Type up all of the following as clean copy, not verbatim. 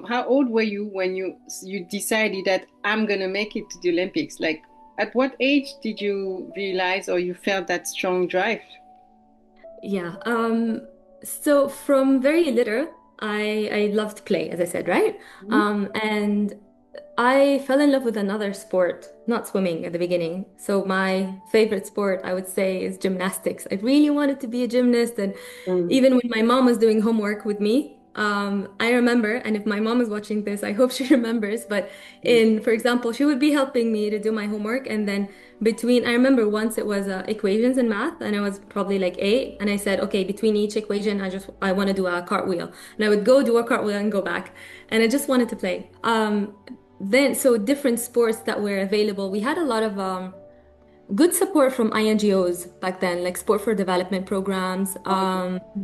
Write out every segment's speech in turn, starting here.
how old were you when you decided that I'm gonna make it to the Olympics? Like, at what age did you realize or you felt that strong drive? Yeah. So from very little, I loved play, as I said, right? Mhm. And I fell in love with another sport, not swimming at the beginning. So my favorite sport, I would say, is gymnastics. I really wanted to be a gymnast, and Mm. even when my mom was doing homework with me, I remember, and if my mom is watching this, I hope she remembers, but for example, she would be helping me to do my homework, and then I remember once it was equations in math, and I was probably like 8, and I said, okay, between each equation, I want to do a cartwheel, and I would go do a cartwheel and go back, and I just wanted to play. So different sports that were available. We had a lot of good support from INGOs back then, like sport for development programs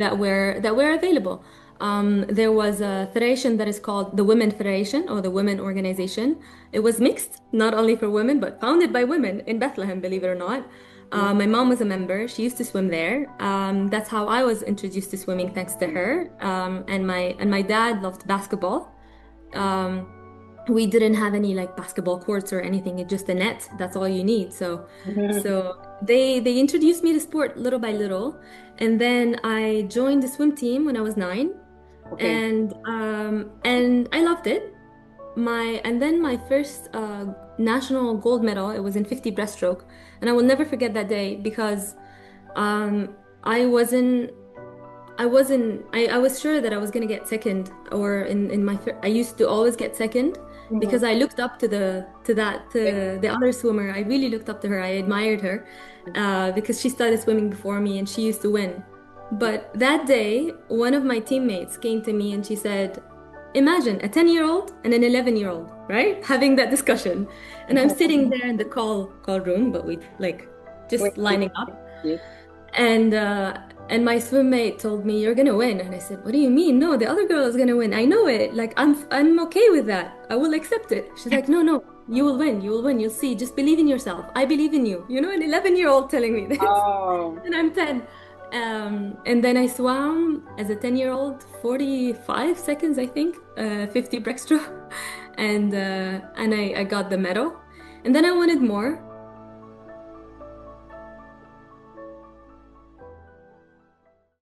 that were available. There was a federation that is called the Women Federation or the Women Organization. It was mixed, not only for women, but founded by women in Bethlehem, believe it or not. My mom was a member. She used to swim there. That's how I was introduced to swimming, thanks to her. And my dad loved basketball. Um, we didn't have any like basketball courts or anything. It's just a net. That's all you need. So, Mhm. so they introduced me to sport little by little, and then I joined the swim team when I was 9, Okay. and I loved it. My first national gold medal. It was in 50 breaststroke, and I will never forget that day because um, I wasn't. I was sure that I was gonna get second, or I used to always get second Mhm. because I looked up to the other swimmer. I really looked up to her. I admired her because she started swimming before me and she used to win. But that day, one of my teammates came to me and she said, imagine a 10-year-old and an 11-year-old, right? Having that discussion. And I'm sitting there in the call room, but we like Wait, just lining up. yes. And my swim mate told me, "You're gonna win." And I said, "What do you mean? No, the other girl is gonna win. I know it. Like I'm okay with that. I will accept it." She's like, "No, no, you will win. You will win. You'll see. Just believe in yourself. I believe in you." You know, an 11-year-old telling me this, Oh, and I'm 10. And then I swam as a 10-year-old, 45 seconds, I think, 50 breaststroke, and I got the medal. And then I wanted more.